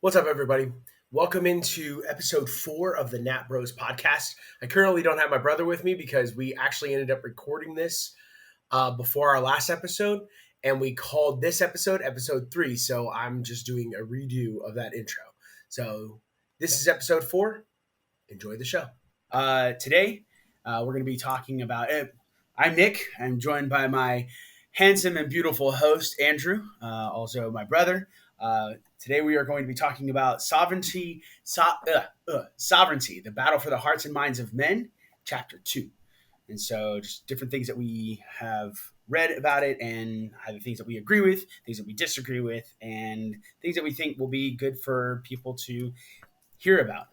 What's up, everybody? Welcome into episode 4 of the Nat Bros podcast. I currently don't have my brother with me because we actually ended up recording this before our last episode, and we called this episode 3. So I'm just doing a redo of that intro. So this is episode 4. Enjoy the show. Today, we're going to be talking about. I'm Nick. I'm joined by my handsome and beautiful host, Andrew, also my brother. Today we are going to be talking about sovereignty, the battle for the hearts and minds of men, chapter 2. And so just different things that we have read about it and either things that we agree with, things that we disagree with, and things that we think will be good for people to hear about.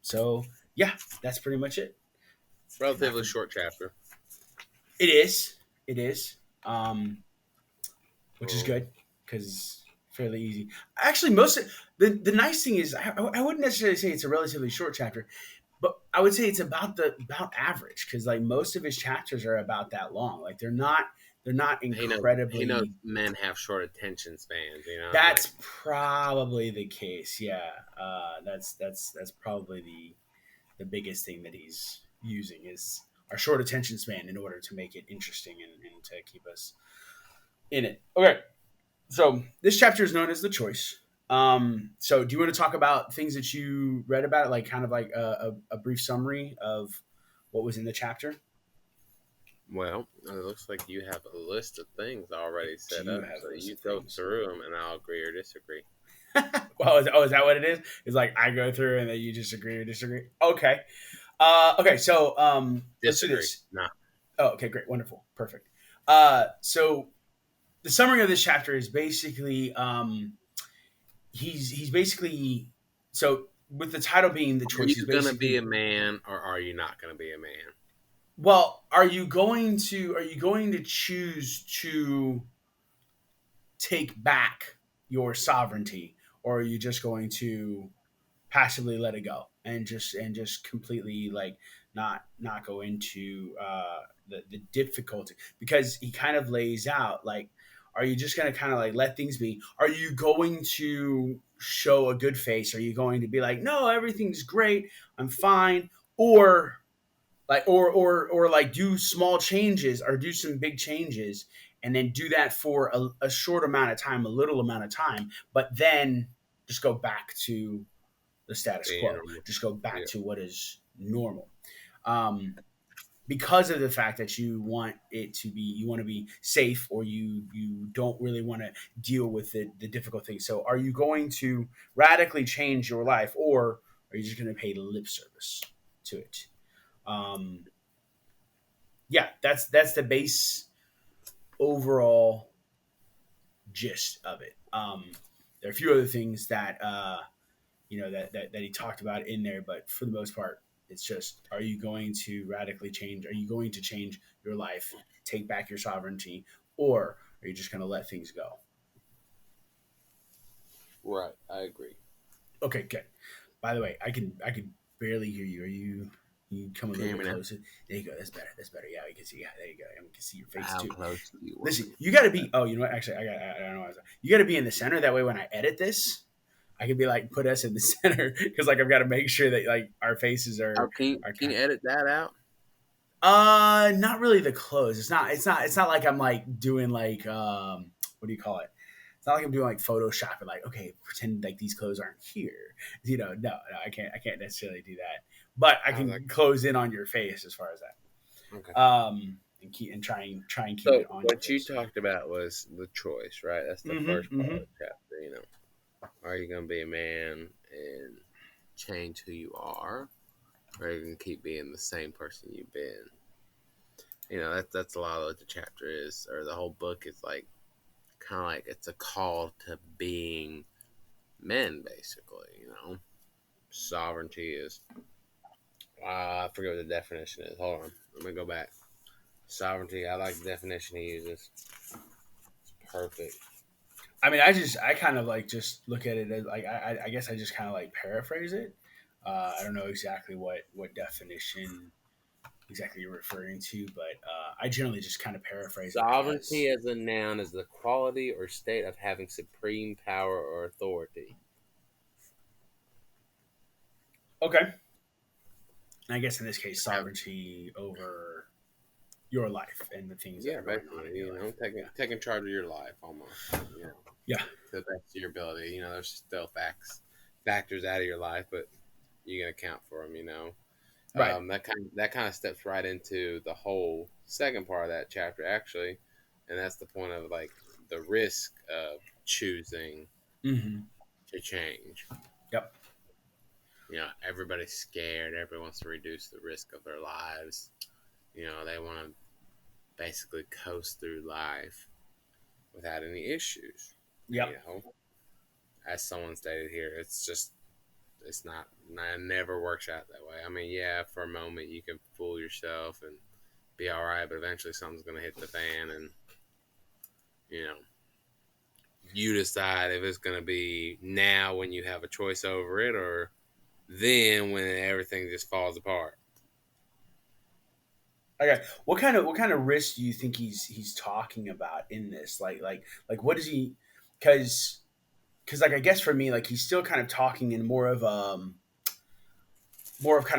So yeah, that's pretty much it. Relatively short chapter. It is. It is. Which is good because fairly easy. Actually, most of the nice thing is I wouldn't necessarily say it's a relatively short chapter, but I would say it's about average because like most of his chapters are about that long. Like they're not incredibly. He knows men have short attention spans. That's probably the case. Yeah, that's probably the biggest thing that he's using is our short attention span in order to make it interesting and to keep us in it. Okay. So this chapter is known as the choice. So do you want to talk about things that you read about it, like kind of like a brief summary of what was in the chapter? Well, it looks like you have a list of things already set up, so you go through them, and I'll agree or disagree. Well, is that what it is? It's like I go through and then you just agree or disagree. Okay. Okay. So let's do this. Nah. Oh, okay. Great. Wonderful. Perfect. So the summary of this chapter is basically he's basically so with the title being the choice. Are you going to be a man or are you not going to be a man? Well, are you going to choose to take back your sovereignty, or are you just going to passively let it go and just completely like not go into the difficulty? Because he kind of lays out like, are you just going to kind of like let things be? Are you going to show a good face? Are you going to be like, no, everything's great, I'm fine? Or like or like do small changes or do some big changes and then do that for a short amount of time, a little amount of time, but then just go back to the status quo, just go back to what is normal. Because of the fact that you want to be safe, or you don't really want to deal with the difficult things. So are you going to radically change your life, or are you just going to pay lip service to it? Yeah, that's the base overall gist of it. There are a few other things that that he talked about in there, but for the most part, it's just: are you going to radically change? Are you going to change your life, take back your sovereignty, or are you just going to let things go? Right, I agree. Okay, good. By the way, I can barely hear you. Are you come a little bit closer? There you go. That's better. Yeah, we can see. Yeah, there you go. And we can see your face How too. Close to you? Listen, you got to be. Oh, you know what? Actually, I don't know. You got to be in the center. That way, when I edit this, I can be like, put us in the center because like I've got to make sure that like our faces are. Can you edit that out? Not really the close. It's not like I'm like doing like what do you call it? It's not like I'm doing like Photoshop and like, okay, pretend like these clothes aren't here. No, I can't necessarily do that. But I can close in on your face as far as that. Okay. And try and keep it on. What you talked about was the choice, right? That's the first part of the chapter. Are you going to be a man and change who you are, or are you going to keep being the same person you've been? That's a lot of what the chapter is, or the whole book is like, kind of like it's a call to being men, basically. Sovereignty is. I forget what the definition is. Hold on, let me go back. Sovereignty. I like the definition he uses. It's perfect. I mean, I kind of like just look at it as like I guess I just kind of like paraphrase it. I don't know exactly what definition exactly you're referring to, but I generally just kind of paraphrase Sovereignty as a noun is the quality or state of having supreme power or authority. Okay. I guess in this case, sovereignty over your life and the things that Yeah, are going on basically, in your life. taking charge of your life almost. You know, Yeah. to the best of your ability. You know, there's still factors out of your life, but you can account for them. You know, Right. that kind of steps right into the whole second part of that chapter, actually, and that's the point of like the risk of choosing Mm-hmm. to change. Yep. You know, everybody's scared. Everybody wants to reduce the risk of their lives. You know, they want to basically coast through life without any issues. And, Yep. as someone stated here, it's not, it never works out that way. I mean, yeah, for a moment you can fool yourself and be all right, but eventually something's going to hit the fan, and you know, you decide if it's going to be now when you have a choice over it, or then when everything just falls apart. Okay. What kind of risk do you think he's talking about in this? Like what is he? Because like I guess for me, like he's still kind of talking in more of kind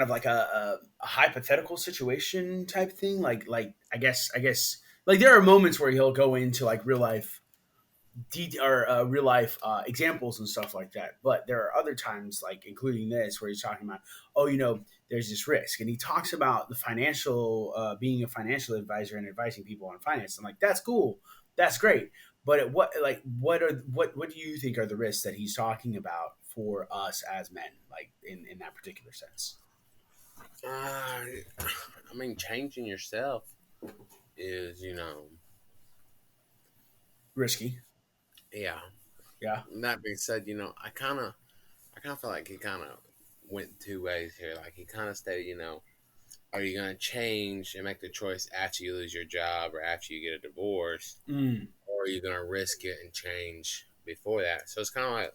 of like a hypothetical situation type thing. Like I guess like there are moments where he'll go into like real life examples and stuff like that. But there are other times, like including this, where he's talking about, oh, there's this risk, and he talks about the financial, being a financial advisor and advising people on finance. I'm like, that's cool, that's great. But what do you think are the risks that he's talking about for us as men, like in that particular sense? I mean, changing yourself is, Risky, yeah. yeah. That being said, I kind of feel like he kind of went two ways here. Like he kind of stated, are you going to change and make the choice after you lose your job or after you get a divorce, Mm, or are you going to risk it and change before that? So it's kind of like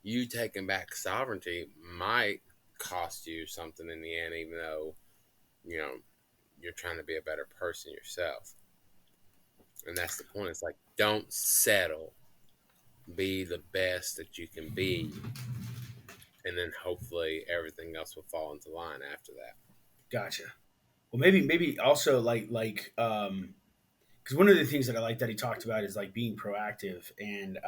you taking back sovereignty might cost you something in the end, even though you know you're trying to be a better person yourself. And that's the point. It's like don't settle. Be the best that you can be, and then hopefully everything else will fall into line after that. gotcha. Well, maybe also like because one of the things that I like that he talked about is like being proactive and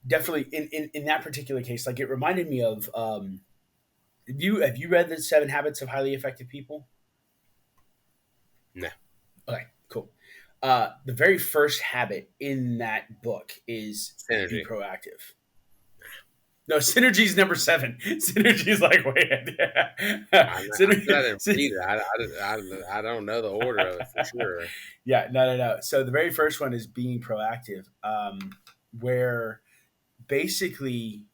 definitely in that particular case, like it reminded me of have you read the Seven Habits of Highly Effective People? No, Okay, cool. The very first habit in that book is be synergy. proactive. No, synergy's number seven. Synergy's like way ahead. I said I didn't Synergy, read it. I don't know the order of it for sure. yeah, no. So the very first one is being proactive, where basically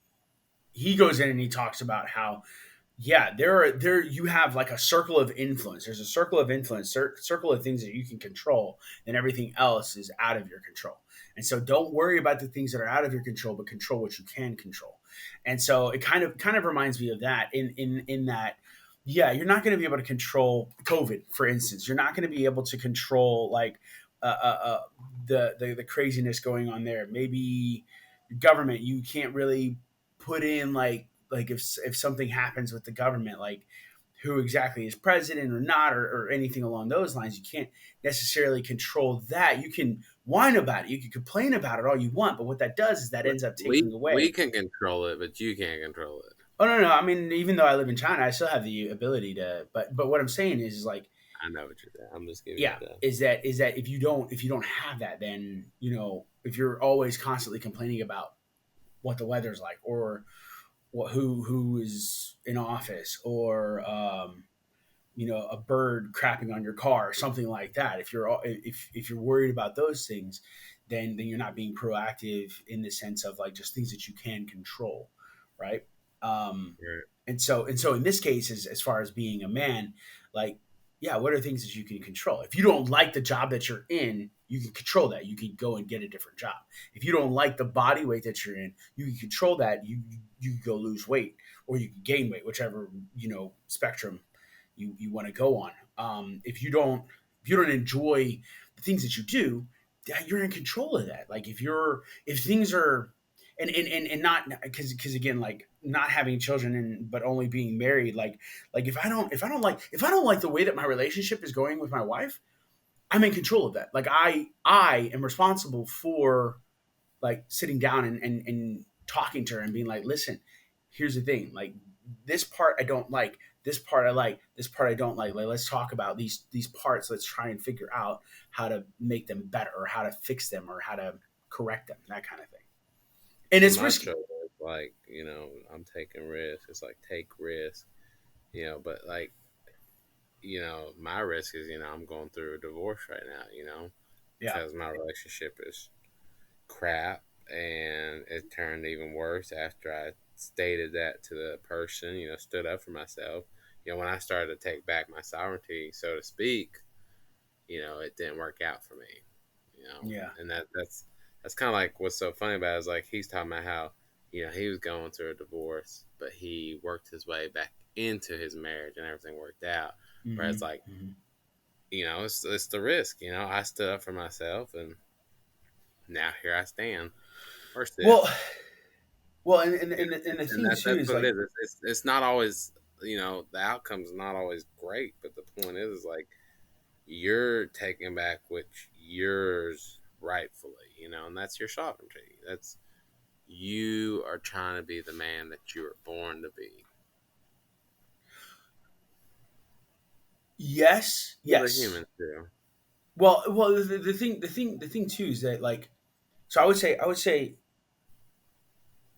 he goes in and he talks about how yeah, there you have like a circle of influence. There's a circle of influence, circle of things that you can control, and everything else is out of your control. And so don't worry about the things that are out of your control, but control what you can control. And so it kind of reminds me of that in that yeah, you're not going to be able to control COVID, for instance. You're not going to be able to control like uh, uh, uh, the craziness going on there. Maybe government, you can't really put in like if something happens with the government, like who exactly is president or not, or anything along those lines. You can't necessarily control that. You can whine about it, you can complain about it all you want, but what that does is that ends up taking We away. can control it, but you can't control it. Oh no, I mean, even though I live in China, I still have the ability to. But what I'm saying is like, I know what you're saying. I'm just giving you yeah, the. is that if you don't have that, then if you're always constantly complaining about what the weather's like, or who is in office, or a bird crapping on your car or something like that. If you're worried about those things, then you're not being proactive in the sense of like just things that you can control, right? um and so in this case, as far as being a man, like, yeah, what are things that you can control? If you don't like the job that you're in, you can control that. You can go and get a different job. If you don't like the body weight that you're in, you can control that. You can go lose weight, or you can gain weight, whichever spectrum you want to go on. If you don't enjoy the things that you do, yeah, you're in control of that. Like if things are, and not because again, like not having children and but only being married, like if I don't like the way that my relationship is going with my wife, I'm in control of that. Like I am responsible for like sitting down and talking to her and being like, listen, here's the thing, like this part I don't like, this part I like, this part I don't like let's talk about these parts, let's try and figure out how to make them better or how to fix them or how to correct them, that kind of thing. And The it's macho risky. is like, I'm taking risks. It's like take risks, but like, my risk is, I'm going through a divorce right now, Yeah. because my relationship is crap, and it turned even worse after I stated that to the person, stood up for myself. When I started to take back my sovereignty, so to speak, it didn't work out for me. Yeah. And that's kind of like what's so funny about it is like he's talking about how he was going through a divorce, but he worked his way back into his marriage and everything worked out. Whereas Mm-hmm. like Mm-hmm. it's the risk. I stood up for myself, and now here I stand or sit. Well, and the And thing too that's is what it like, is. It's not always the outcome's not always great, but the point is like you're taking back what's yours rightfully, and that's your sovereignty. That's you are trying to be the man that you were born to be. yes, Other yes. humans do. Well, the thing too is that like, so I would say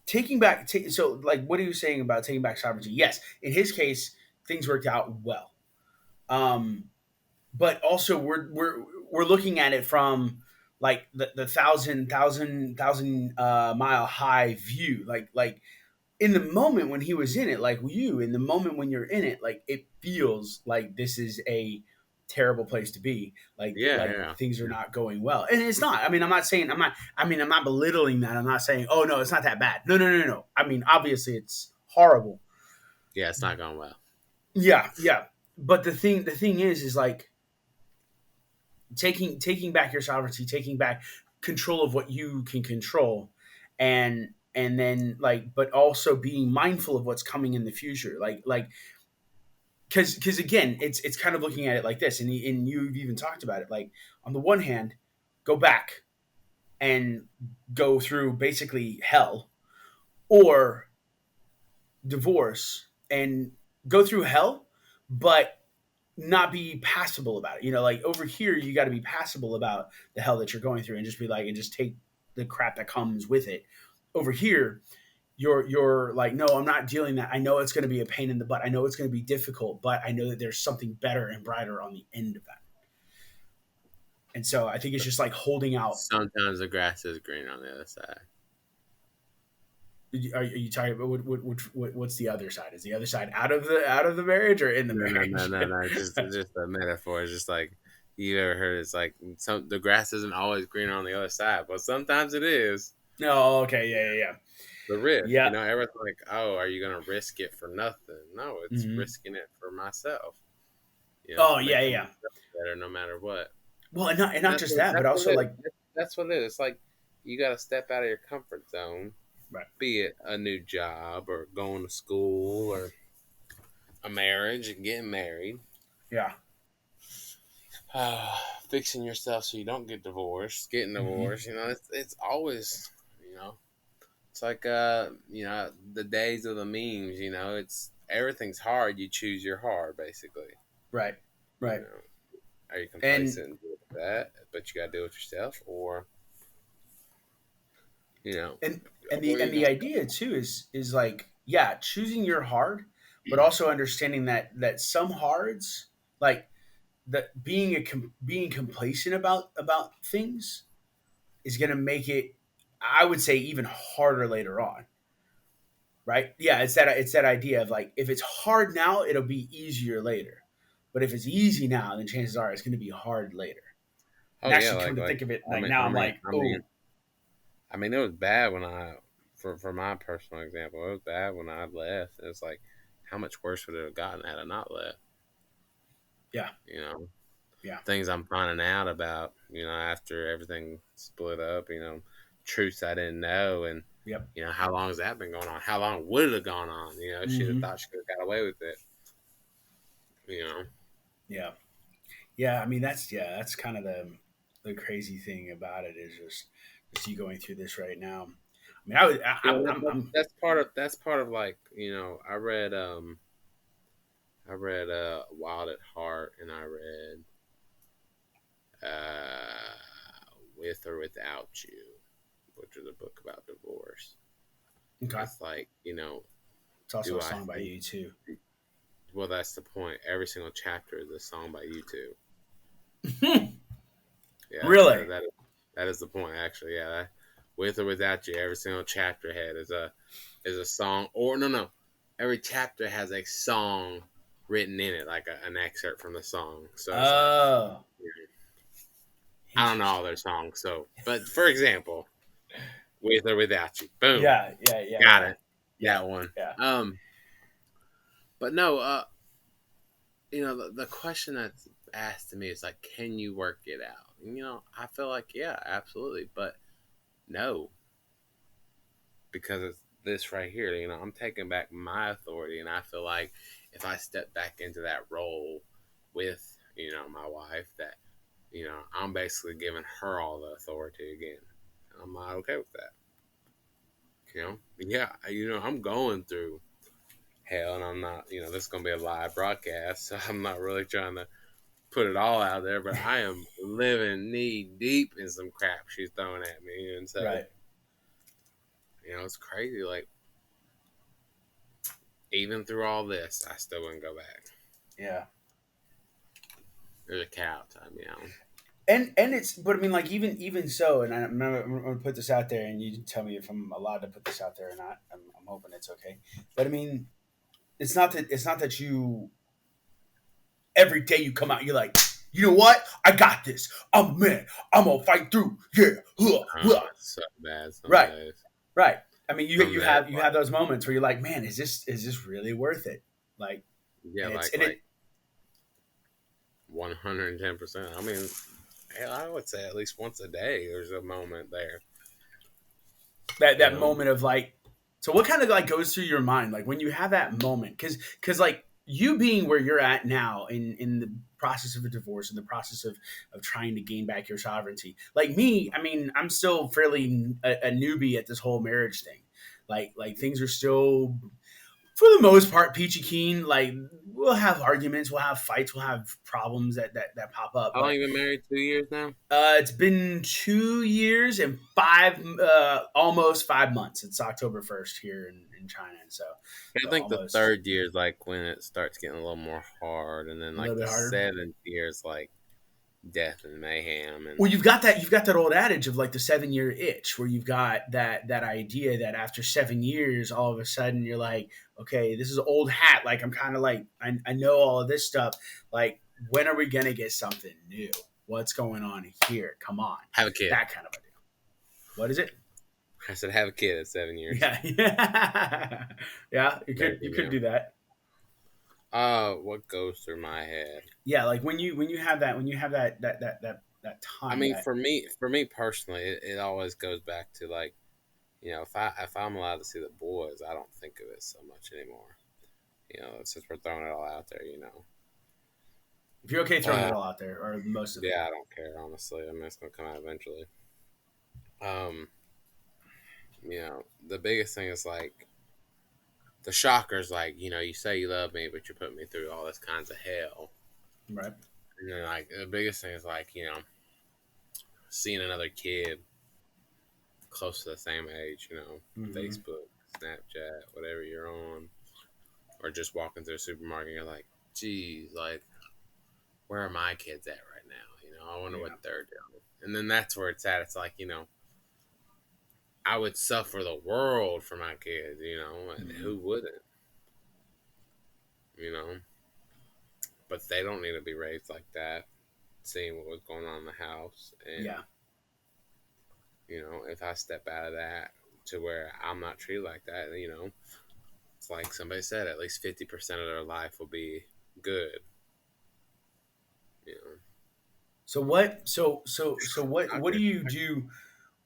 taking back. So like, what are you saying about taking back sovereignty? Yes, in his case, things worked out well. Um, but also we're looking at it from like the thousand mile high view. Like in the moment when he was in it, like you, in the moment when you're in it, like it feels like this is a terrible place to be. Yeah, Like yeah, things are yeah. not going well, and it's not. I mean, I'm not saying I'm not. I mean, I'm not belittling that. I'm not saying, oh no, it's not that bad. No, no, no, no. I mean, obviously, it's horrible. Yeah, it's not going well. Yeah, yeah. But the thing is like taking back your sovereignty, taking back control of what you can control, and then like, but also being mindful of what's coming in the future, like because again, it's kind of looking at it like this, and you've even talked about it. Like on the one hand, go back and go through basically hell, or divorce and go through hell, but not be passable about it. Like over here, you got to be passable about the hell that you're going through and just be like, and just take the crap that comes with it. Over here, you're like, no, I'm not dealing that. I know it's going to be a pain in the butt. I know it's going to be difficult, but I know that there's something better and brighter on the end of that. And so I think it's just like holding out. Sometimes the grass is green on the other side. Are you talking about what's the other side? Is the other side out of the marriage or in the No, no, no, marriage? no, no. It's just a metaphor. It's just like you ever heard. It's like the grass isn't always greener on the other side, but sometimes it is. No, okay, yeah, yeah, yeah, The risk, yeah. everyone's like, "Oh, are you gonna risk it for nothing?" No, it's Hmm. risking it for myself. Oh, It's yeah, making yeah. myself better no matter what. Well, and not That's just what, that, but that's what also it is. like, That's what it is. It's like you got to step out of your comfort zone, right, be it a new job or going to school or a marriage and getting married, yeah. fixing yourself so you don't get divorced, getting Hmm. divorced. It's always, you know, it's like the days of the memes. It's everything's hard. You choose your hard, basically. Right, You right. know, are you and complacent and deal with that? But you got to deal with yourself, or you know, and and or the you and the just idea too is like, yeah, choosing your hard, but also understanding that some hards, like that being complacent about things is going to make it, I would say, even harder later on. Right? Yeah, it's that idea of like, if it's hard now, it'll be easier later. But if it's easy now, then chances are it's going to be hard later. And oh yeah, actually, come to like think of it, I like mean, now I I'm mean, like, I mean, oh, I mean, it was bad when for my personal example, it was bad when I left. It's like, how much worse would it have gotten had I not left? yeah, You know, yeah, things I'm finding out about, after everything split up, truths I didn't know, and Yep. How long has that been going on? How long would it have gone on? She'd have Mm-hmm. thought she could have got away with it. You know. Yeah. Yeah. I mean, that's kind of the crazy thing about it is just you going through this right now. I mean, I would, Yeah, I'm that's part of like I read Wild at Heart, and I read uh, With or Without You, which is a book about divorce. okay. It's like, It's also do a I song by think? you too. Well, that's the point. Every single chapter is a song by U2. Yeah, Really? that is the point. Actually, yeah. With or Without You, every single chapter head is a song, or no, every chapter has a song written in it, like an excerpt from the song. So it's like, Oh, I don't know all interesting. their songs. So, but for example, With or Without You, boom, Yeah. Yeah. Yeah. got Yeah. it, Yeah. that one. Yeah. But no, the question that's asked to me is like, can you work it out? And, I feel like, yeah, absolutely, but no, because it's this right here. I'm taking back my authority, and I feel like if I step back into that role with my wife, that I'm basically giving her all the authority again. I'm not okay with that. Yeah, I'm going through hell, and I'm not. This is gonna be a live broadcast, so I'm not really trying to put it all out there, but I am living knee deep in some crap she's throwing at me, and so Right. it's crazy. Like, even through all this, I still wouldn't go back. Yeah. There's a cat outside meowing. And it's but I mean like even so, and I'm gonna put this out there, and you tell me if I'm allowed to put this out there or not. I'm hoping it's okay. But I mean, it's not that you every day you come out, you're like, you know what? I got this. I'm a man. I'm gonna fight through. Yeah. Huh, huh. It's so bad some Right. days. Right. I mean, you Some you days, have you have those moments where you're like, man, is this really worth it? Like, yeah, and it's like and it 110%. I mean, hell, I would say at least once a day there's a moment there. that You know, moment of like, so what kind of like goes through your mind like when you have that moment, because like you being where you're at now in the process of a divorce, in the process of trying to gain back your sovereignty, like me, I mean, I'm still fairly a newbie at this whole marriage thing. Like things are still for the most part peachy keen. Like we'll have arguments, we'll have fights, we'll have problems that pop up, how long but you been married? 2 years now. it's been 2 years and almost 5 months. It's October 1st here in China, and so I so think the almost third year is like when it starts getting a little more hard, and then a little like bit the harder. seventh year is like death and mayhem, and Well, you've got that old adage of like the 7 year itch, where you've got that idea that after 7 years, all of a sudden you're like, okay, this is old hat. Like I'm kind of like I know all of this stuff. Like when are we gonna get something new? What's going on here? Come on, have a kid. that kind of a deal. What is it? I said have a kid at 7 years. Yeah, yeah, yeah. You There could you you could go. do that. What goes through my head? Yeah, like when you have that I time mean, that for me personally, it always goes back to like, if I'm allowed to see the boys, I don't think of it so much anymore. Since we're throwing it all out there, if you're okay throwing it uh, all out there or most of it. yeah, I don't care honestly. I mean, it's gonna come out eventually. Um, the biggest thing is like the shockers, like you say you love me, but you put me through all this kinds of hell. Right. And then like the biggest thing is like seeing another kid close to the same age, Mm-hmm. Facebook, Snapchat, whatever you're on, or just walking through a supermarket, you're like, geez, like, where are my kids at right now? I wonder what Yeah. they're doing. And then that's where it's at. It's like, I would suffer the world for my kids, Mm-hmm. who wouldn't, you know? But they don't need to be raised like that, seeing what was going on in the house. And, Yeah. if I step out of that to where I'm not treated like that, it's like somebody said, at least 50% of their life will be good. You know, So what? So what? I What do could, you do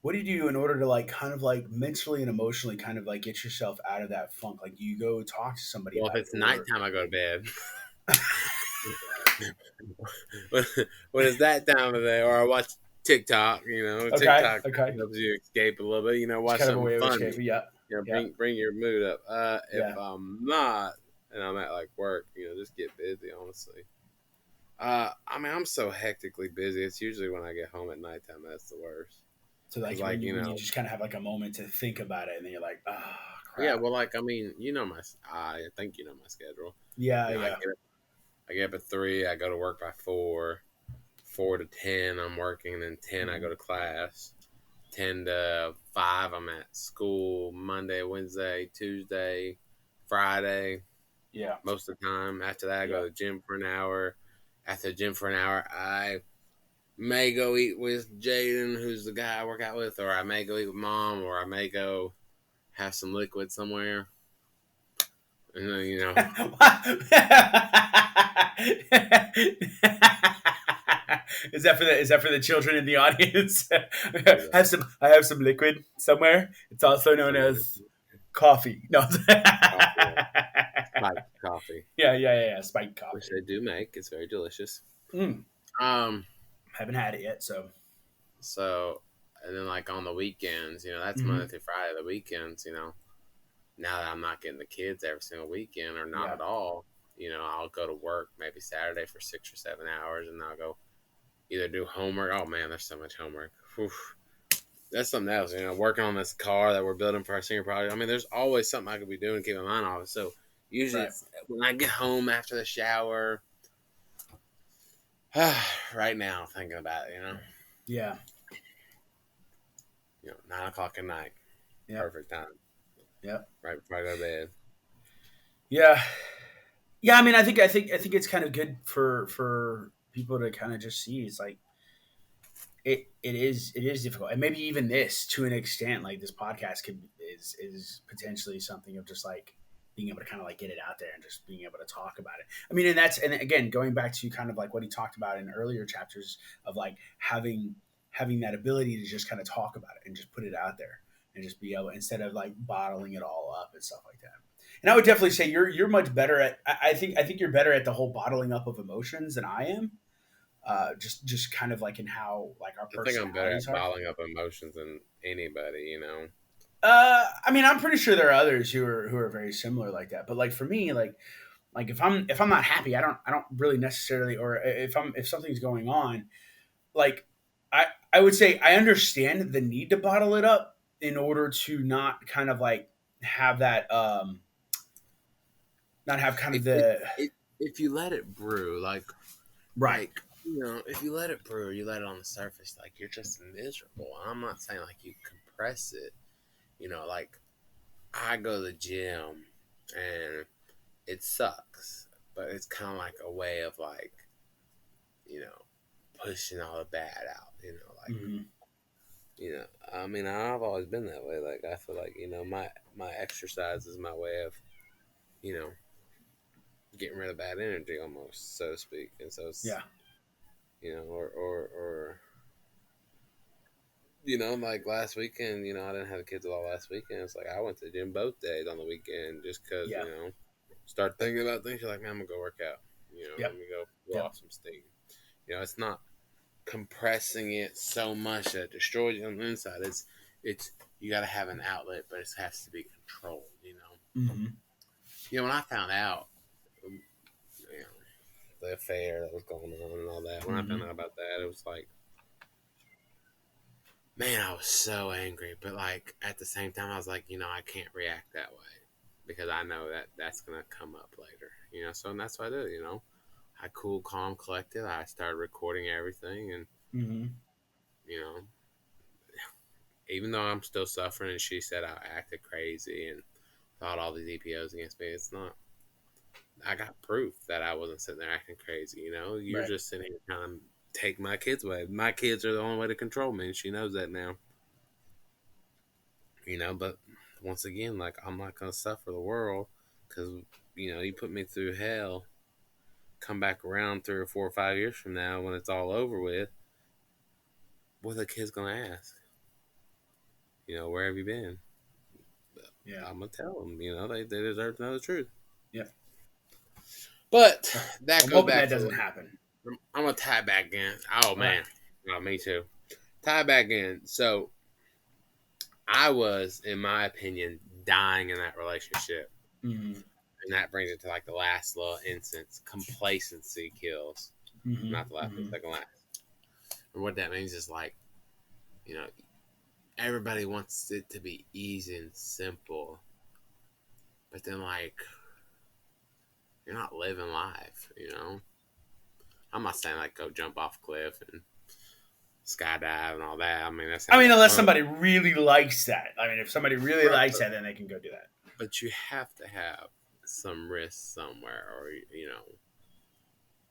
what do you do in order to like kind of like mentally and emotionally kind of like get yourself out of that funk? Like, do you go talk to somebody Well, if about it, it's or nighttime, I go to bed. when, when it's that time of day, or I watch TikTok. okay, TikTok okay, helps you escape a little bit. it's Watch kind of a something way of funny. escaping. Yeah, yeah, Bring your mood up. If yeah. I'm not, and I'm at like work, just get busy. Honestly, I mean, I'm so hectically busy. It's usually when I get home at nighttime that's the worst. So Cause like like when you just kind of have like a moment to think about it, and then you're like, ah, yeah, crap. well, like I mean, I think my schedule. Yeah, I yeah. get up at 3. I go to work by 4. 4 to 10, I'm working, and then 10, I go Mhm. to class. 10 to 5, I'm at school. Monday, Wednesday, Tuesday, Friday, Yeah, most of the time. After that, I yeah. go to the gym for an hour. After the gym for an hour, I may go eat with Jaden, who's the guy I work out with, or I may go eat with mom, or I may go have some liquid somewhere. And then, Is that for the children in the audience? what is that? I have some liquid somewhere. It's also known Some as coffee. No. coffee, spiked coffee, Yeah. Spiked which coffee. they do make. It's very delicious. Mm. Um, Haven't had it yet, so. So, and then like on the weekends, that's Monday Hmm. through Friday. The weekends, now that I'm not getting the kids every single weekend or not Yeah. at all, I'll go to work maybe Saturday for 6 or 7 hours, and I'll go either do homework. Oh man, there's so much homework. Oof. That's something else, working on this car that we're building for our senior project. I mean, there's always something I could be doing to keep my mind off it. So usually Right. it's when I get home after the shower, right now thinking about it, Yeah. 9 o'clock at night, Yep. perfect time, Yep. right before I go to bed. Yeah. Yeah. I mean, I think it's kind of good for people to kind of just see. It's like it is difficult, and maybe even this to an extent, like this podcast could is potentially something of just like being able to kind of like get it out there and just being able to talk about it. I mean, and again, going back to kind of like what he talked about in earlier chapters of like having that ability to just kind of talk about it and just put it out there and just be able, instead of like bottling it all up and stuff like that. And I would definitely say you're much better at. I think you're better at the whole bottling up of emotions than I am. Just kind of like in how like our I think I'm better personalities at are. bottling up emotions than anybody. I mean, I'm pretty sure there are others who are very similar like that. But like for me, like if I'm not happy, I don't really necessarily, or if something's going on, like I would say I understand the need to bottle it up in order to not kind of like have that not have kind of If it, the it if you let it brew, right. like if you let it brew, you let it on the surface, like you're just miserable. I'm not saying like you compress it. Like I go to the gym and it sucks, but it's kind of like a way of like you know pushing all the bad out. Like Hmm. I mean, I've always been that way. Like I feel like my exercise is my way of you know getting rid of bad energy, almost so to speak. And so it's Yeah. or like last weekend, I didn't have the kids a lot last weekend. It's like I went to the gym both days on the weekend just because Yeah. start thinking about things. You're like, man, I'm gonna go work out. Let Yep. me go blow Yep. off some steam. It's not compressing it so much that it destroys you on the inside. It's you got to have an outlet, but it has to be controlled. Hmm. When I found out, you know, the affair that was going on and all that. When I found Hmm. out about that, it was like, man, I was so angry. But like at the same time, I was like, I can't react that way because I know that that's gonna come up later. So and that's what I did. I cool, calm, collected. I started recording everything, and Hmm. you know, even though I'm still suffering, and she said I acted crazy and thought all these EPOs against me. It's not. I got proof that I wasn't sitting there acting crazy. You're Right. just sitting here trying to take my kids away. My kids are the only way to control me, and she knows that now. But once again, like I'm not gonna suffer the world because you put me through hell. Come back around 3 or 4 or 5 years from now when it's all over with. What are the kids gonna ask? where have you been? Yeah. I'm gonna tell them. They deserve to know the truth. Yeah. But that I'm goes hoping back that to doesn't happen. I'm gonna tie back in. Oh All right. man, oh, me too. Tie back in. So I was, in my opinion, dying in that relationship, Mm-hmm. and that brings it to like the last little instance. Complacency kills. Mm-hmm. Not the last, but Mm-hmm. second last. And what that means is like, you know, everybody wants it to be easy and simple, but then like you're not living life. I'm not saying like go jump off a cliff and skydive and all that. I mean that I sounds mean, like unless fun, somebody really likes that. I mean, if somebody really right? likes that, then they can go do that. But you have to have some risk somewhere, or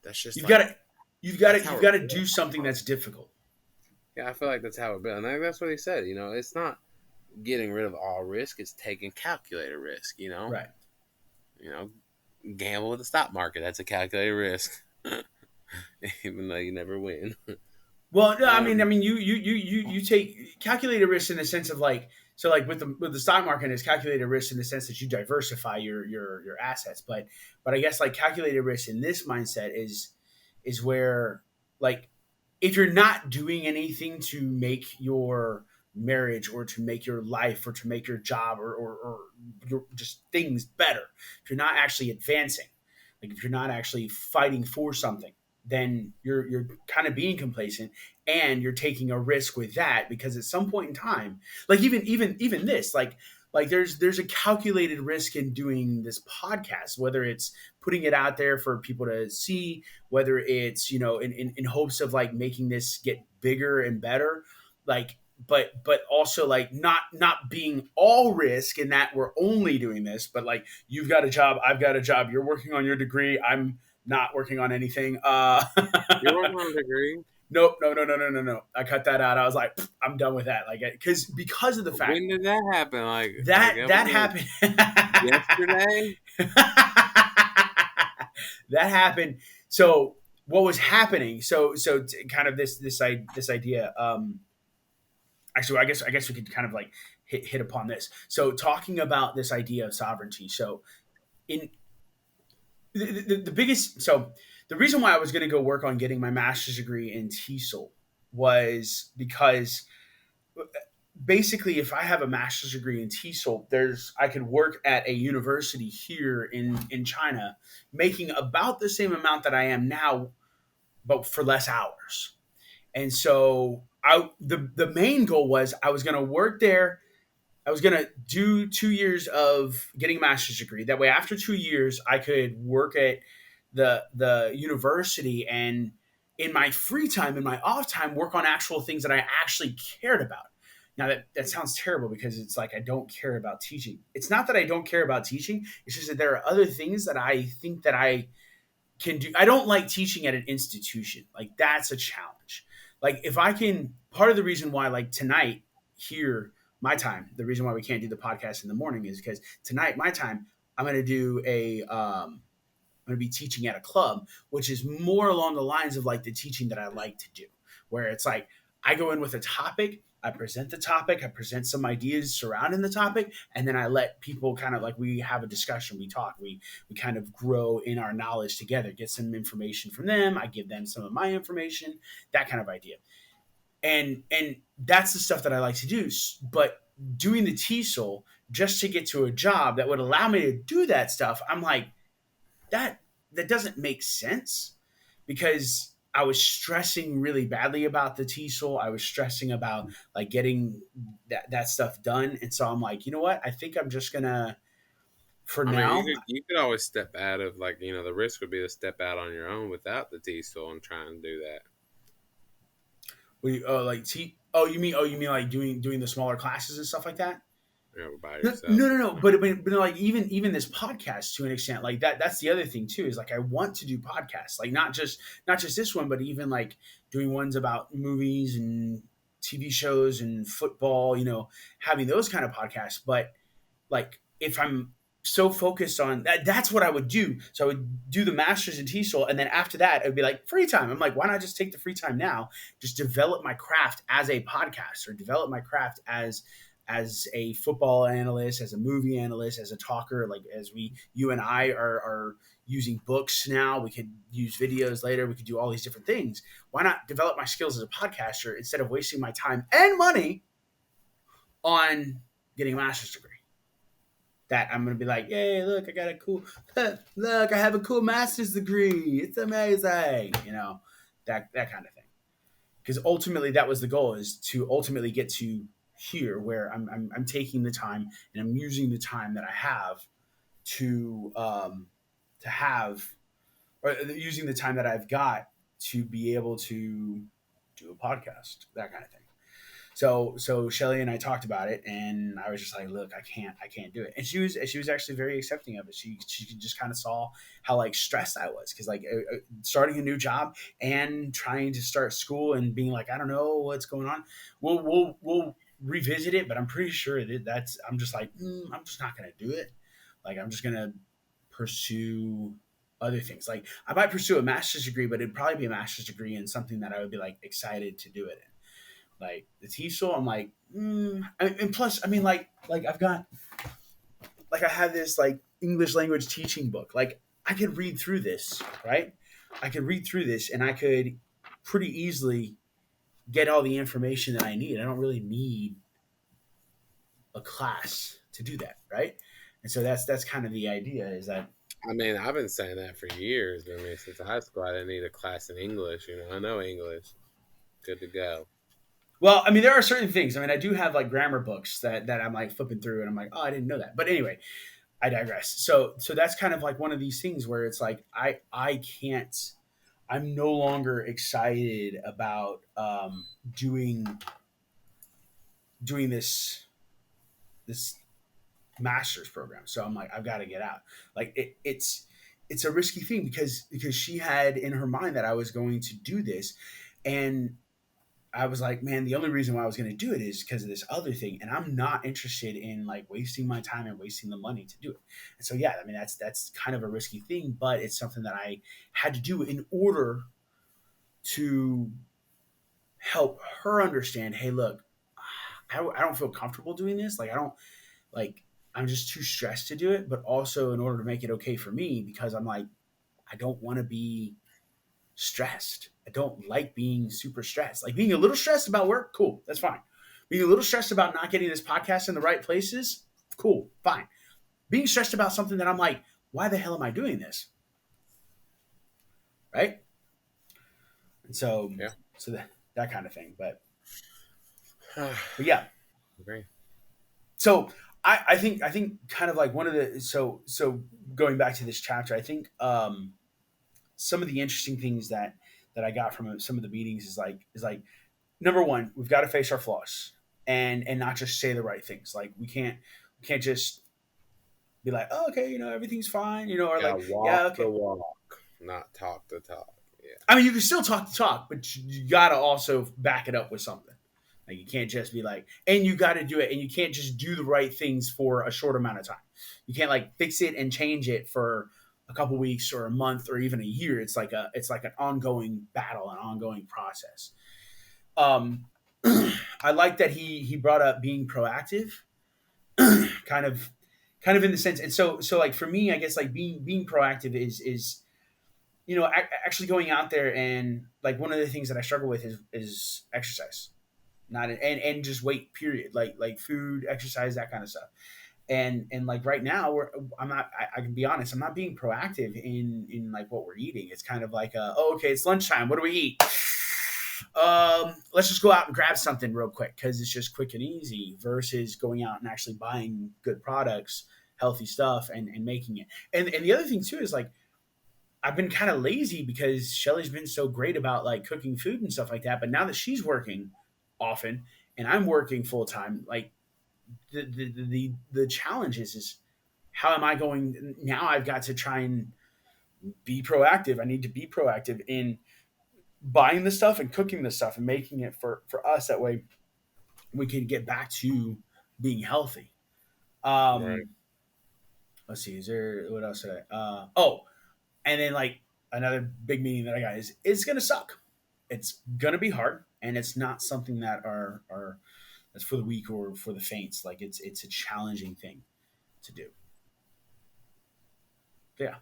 that's just You've got like to, you've got that's to, how you've we're got to do built. something that's difficult. Yeah, I feel like that's how we're built, and that's what he said. It's not getting rid of all risk; it's taking calculated risk. Right. You know, gamble with the stock market. That's a calculated risk, even though you never win. Well, no, um, you take calculated risk in the sense of like, so like with the stock market is calculated risk in the sense that you diversify your assets, but I guess like calculated risk in this mindset is where like if you're not doing anything to make your marriage or to make your life or to make your job or your, just things better, if you're not actually advancing, like if you're not actually fighting for something, then you're kind of being complacent and you're taking a risk with that because at some point in time, like even this, like there's a calculated risk in doing this podcast, whether it's putting it out there for people to see, whether it's in hopes of like making this get bigger and better, like but also like not being all risk in that we're only doing this, but like you've got a job, I've got a job, you're working on your degree, I'm not working on anything. you're working on a degree. Nope, no, no, no, no, no, no. I cut that out. I was like, I'm done with that. Like, because of the fact When did that happen? Like that that that was happened. yesterday. That happened. So what was happening? Kind of this idea. Actually, I guess we could kind of like hit upon this. So talking about this idea of sovereignty. So in the biggest the reason why I was going to go work on getting my master's degree in TESOL was because basically if I have a master's degree in TESOL, I could work at a university here in China making about the same amount that I am now, but for less hours. And so the main goal was I was going to work there. I was gonna do 2 years of getting a master's degree. That way, after 2 years, I could work at the university and in my free time, in my off time, work on actual things that I actually cared about. Now that sounds terrible because it's like I don't care about teaching. It's not that I don't care about teaching. It's just that there are other things that I think that I can do. I don't like teaching at an institution. Like that's a challenge. Like if I can, part of the reason why like tonight here, my time, the reason why we can't do the podcast in the morning is because tonight, my time, I'm going to do I'm going to be teaching at a club, which is more along the lines of like the teaching that I like to do, where it's like I go in with a topic, I present the topic, I present some ideas surrounding the topic, and then I let people kind of like we have a discussion, we talk, we kind of grow in our knowledge together, get some information from them, I give them some of my information, that kind of idea. And that's the stuff that I like to do. But doing the TESOL just to get to a job that would allow me to do that stuff, I'm like, that that doesn't make sense because I was stressing really badly about the TESOL. I was stressing about like getting that stuff done. And so I'm like, you know what? I think I'm just gonna for I mean, now. you could always step out of like the risk would be to step out on your own without the T stool and try and do that. Like you mean like doing the smaller classes and stuff like that? By No, yourself. no, no, no. But like even this podcast to an extent, like that's the other thing too. Is like I want to do podcasts, like not just this one, but even like doing ones about movies and TV shows and football. Having those kind of podcasts. But like if I'm so focused on that, that's what I would do. So I would do the masters in TESOL, and then after that, it would be like free time. I'm like, why not just take the free time now? Just develop my craft as a podcaster, develop my craft as a football analyst, as a movie analyst, as a talker, like as you and I are using books now, we could use videos later, we could do all these different things. Why not develop my skills as a podcaster instead of wasting my time and money on getting a master's degree? That I'm gonna be like, yay, look, I got a cool, look, I have a cool master's degree. It's amazing, that kind of thing. Because ultimately, that was the goal: is to ultimately get to here, where I'm taking the time and I'm using the time that I have to have, or using the time that I've got to be able to do a podcast, that kind of thing. So Shelly and I talked about it, and I was just like, "Look, I can't do it." And she was actually very accepting of it. She just kind of saw how like stressed I was because like starting a new job and trying to start school and being like, I don't know what's going on. We'll revisit it, but I'm pretty sure that's. I'm just like, I'm just not gonna do it. Like I'm just gonna pursue other things. Like I might pursue a master's degree, but it'd probably be a master's degree in something that I would be like excited to do it in. Like the TESOL, I'm like, and plus, I mean, like I've got, like I have this like English language teaching book. Like I could read through this, right? I could read through this, and I could pretty easily get all the information that I need. I don't really need a class to do that, right? And so that's kind of the idea is that. I mean, I've been saying that for years. I mean, since high school, I didn't need a class in English. I know English. Good to go. Well, I mean, there are certain things. I mean, I do have like grammar books that I'm like flipping through, and I'm like, oh, I didn't know that. But anyway, I digress. So that's kind of like one of these things where it's like I can't. I'm no longer excited about doing this master's program. So I'm like, I've got to get out. Like it's a risky thing because she had in her mind that I was going to do this, and I was like, man, the only reason why I was going to do it is because of this other thing, and I'm not interested in like wasting my time and wasting the money to do it. And so, yeah, I mean, that's kind of a risky thing, but it's something that I had to do in order to help her understand. Hey, look, I don't feel comfortable doing this. Like, I don't like. I'm just too stressed to do it, but also in order to make it okay for me because I'm like, I don't want to be stressed. I don't like being super stressed. Like being a little stressed about work, cool, that's fine. Being a little stressed about not getting this podcast in the right places, cool, fine. Being stressed about something that I'm like, why the hell am I doing this? Right? And so, Yeah. so that kind of thing. But yeah. Agree. So I think kind of like one of the so going back to this chapter, I think some of the interesting things that I got from some of the meetings is like number one, we've got to face our flaws and not just say the right things. Like we can't just be like, oh, okay, everything's fine, or Yeah, like, walk yeah, the okay. walk, not talk the talk. Yeah. I mean, you can still talk the talk, but you got to also back it up with something. Like you can't just be like, and you got to do it, and you can't just do the right things for a short amount of time. You can't like fix it and change it for a couple weeks or a month or even a year. It's like an ongoing battle, an ongoing process. Um, I like that he brought up being proactive, kind of in the sense, and so like for me, I guess like being proactive is actually going out there and like one of the things that I struggle with is exercise, not and just weight period, like food, exercise, that kind of stuff. And like right now I'm not I can be honest, I'm not being proactive in like what we're eating. It's kind of like oh, okay, it's lunchtime, what do we eat? Let's just go out and grab something real quick because it's just quick and easy versus going out and actually buying good products, healthy stuff, and making it. And the other thing too is like I've been kind of lazy because Shelly's been so great about like cooking food and stuff like that. But now that she's working often and I'm working full time, like the challenge is how am I going now? I've got to try and be proactive. I need to be proactive in buying the stuff and cooking the stuff and making it for us. That way we can get back to being healthy. Right. Um, let's see. Is there what else? Did oh, and then like another big meeting that I got is it's gonna suck. It's gonna be hard, and it's not something that our that's for the weak or for the faints. Like it's a challenging thing to do. Yeah.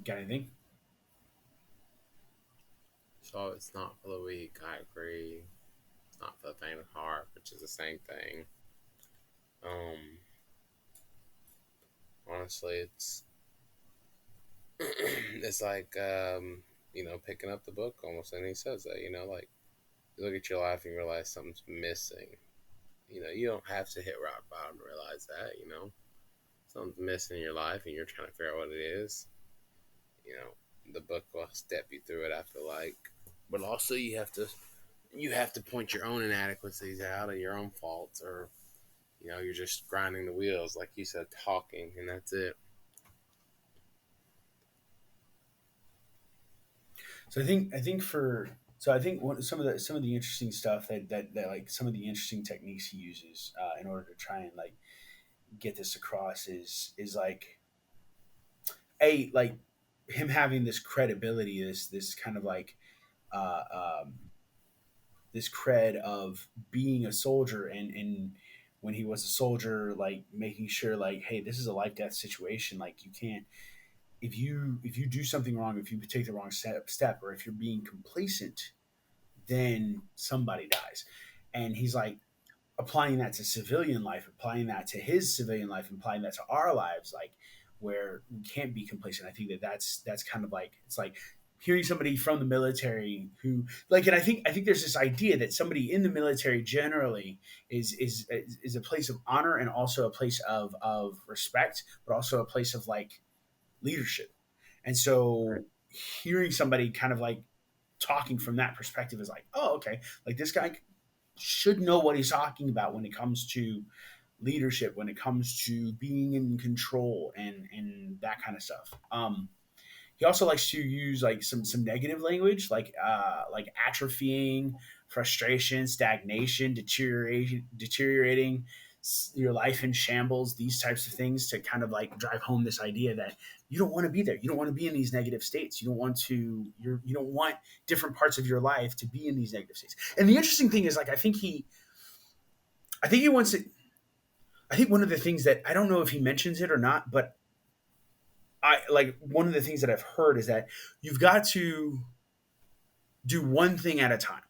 Got anything? So it's not for the weak. I agree. It's not for the faint of heart, which is the same thing. Um, Honestly, it's it's like picking up the book almost, and he says that like you look at your life and you realize something's missing. You don't have to hit rock bottom to realize that. Something's missing in your life, and you're trying to figure out what it is. You know, the book will step you through it. I feel like, but also you have to point your own inadequacies out and your own faults, or you're just grinding the wheels, like you said, talking, and that's it. Some of the interesting stuff that like some of the interesting techniques he uses in order to try and like get this across is like a like him having this credibility, this kind of like uh, um, this cred of being a soldier and when he was a soldier, like making sure like, hey, this is a life death situation. Like you can't if you do something wrong, if you take the wrong step, or if you're being complacent, then somebody dies. And he's like applying that to civilian life, applying that to his civilian life, applying that to our lives, like where we can't be complacent. I think that's kind of like it's like hearing somebody from the military who like, and I think there's this idea that somebody in the military generally is a place of honor and also a place of respect, but also a place of like leadership. And Right. so hearing somebody kind of like talking from that perspective is like, oh, okay, like this guy should know what he's talking about when it comes to leadership, when it comes to being in control and that kind of stuff. He also likes to use like some negative language, like atrophying, frustration, stagnation, deteriorating, your life in shambles. These types of things to kind of like drive home this idea that you don't want to be there. You don't want to be in these negative states. You don't want to. You don't want different parts of your life to be in these negative states. And the interesting thing is, like, I think he wants to. I think one of the things that I don't know if he mentions it or not, but I like one of the things that I've heard is that you've got to do one thing at a time.